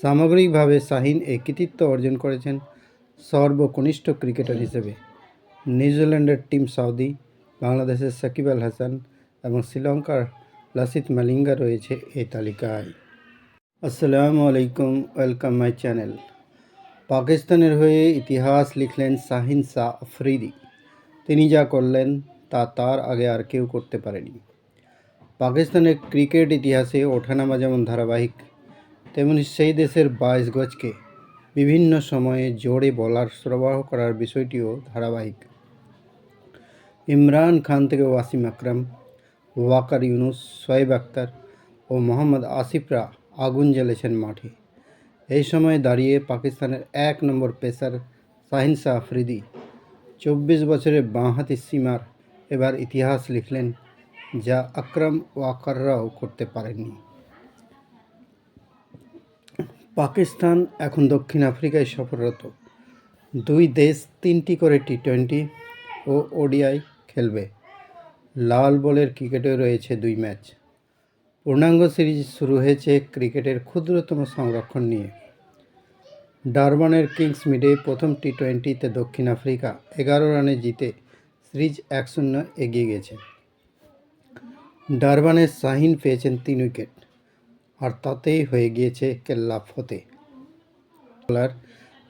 সামগ্রিকভাবে শাহিন এই কৃতিত্ব অর্জন করেছেন সর্বকনিষ্ঠ ক্রিকেটার হিসেবে। নিউজিল্যান্ডের টিম সাউদি, বাংলাদেশের সাকিব আল হাসান এবং শ্রীলঙ্কার লাসিথ মালিঙ্গা রয়েছে এই তালিকায়। আসসালামু আলাইকুম, ওয়েলকাম মাই চ্যানেল। পাকিস্তানের হয়ে ইতিহাস লিখলেন শাহিন শাহ আফ্রিদি। তিনি যা করলেন তা তার আগে আর কেউ করতে পারেনি। পাকিস্তানের ক্রিকেট ইতিহাসে ওঠানামা যেমন ধারাবাহিক, তেমনি সেই দেশের 22 গজকে বিভিন্ন সময়ে জোরে বলার সরবরাহ করার বিষয়টিও ধারাবাহিক। ইমরান খান থেকে ওয়াসিম আকরাম, ওয়াকার ইউনুস, শোয়েব আখতার ও মোহাম্মদ আসিফরা আগুন জ্বেলেছেন মাঠে। এই সময় দাঁড়িয়ে পাকিস্তানের 1 নম্বর পেসার শাহিন শাহ আফ্রিদি 24 বছরের বাঁহাতি সীমার এবার ইতিহাস লিখলেন, যা আকরাম ওয়াকাররাও করতে পারেননি। পাকিস্তান এখন দক্ষিণ আফ্রিকায় সফররত। দুই দেশ 3টি করে টি20 ও ওডিআই খেলবে। লাল বলের ক্রিকেটেও রয়েছে 2 ম্যাচ। পূর্ণাঙ্গ সিরিজ শুরু হয়েছে ক্রিকেটের ক্ষুদ্রতম সংরক্ষণ নিয়ে। ডারবানের কিংসমিডে প্রথম টি20তে দক্ষিণ আফ্রিকা 11 রানে জিতে সিরিজ 1-0 এগিয়ে গেছে। ডারবানে শাহিন পেয়েছেন 3 উইকেট, আর তাতেই হয়ে গিয়েছে কেল্লা ফতে। বলার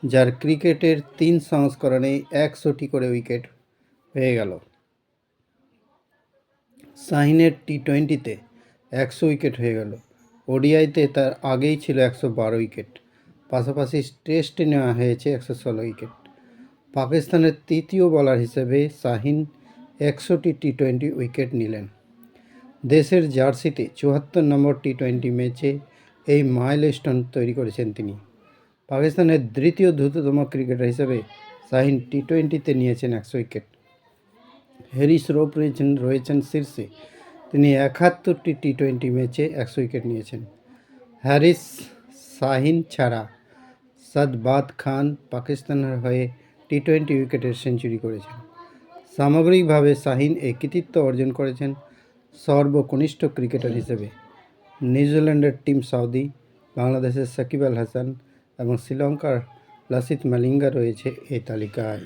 যার ক্রিকেটের 3 সংস্করণে 100টি করে উইকেট হয়ে গেল। শাহিনের টি20তে 100 উইকেট হয়ে গেল। ওডিআইতে তার আগেই ছিল 112 উইকেট, পাশাপাশি টেস্টে নেওয়া হয়েছে 116 উইকেট। পাকিস্তানের তৃতীয় বোলার হিসেবে শাহিন 100টি টি20 উইকেট নিলেন। দেশের জার্সিতে 74 নম্বর টি20 ম্যাচে এই মাইলস্টোন তৈরি করেছেন তিনি। পাকিস্তানের দ্বিতীয় দ্রুততম ক্রিকেটার হিসেবে শাহিন টি20তে নিয়েছেন 100 উইকেট। হ্যারিস রোপ রয়েছেন শীর্ষে, তিনি 71টি টি20 ম্যাচে 100 উইকেট নিয়েছেন। হ্যারিস, শাহিন ছাড়া সাদবাদ খান পাকিস্তানের হয়ে টি20 উইকেটের সেঞ্চুরি করেছেন। সামগ্রিকভাবে শাহিন এই কৃতিত্ব অর্জন করেছেন সর্বকনিষ্ঠ ক্রিকেটার হিসেবে। নিউজিল্যান্ডের টিম সাউদি, বাংলাদেশের সাকিব আল হাসান এবং শ্রীলঙ্কার লাসিথ মালিঙ্গা রয়েছে এই তালিকায়।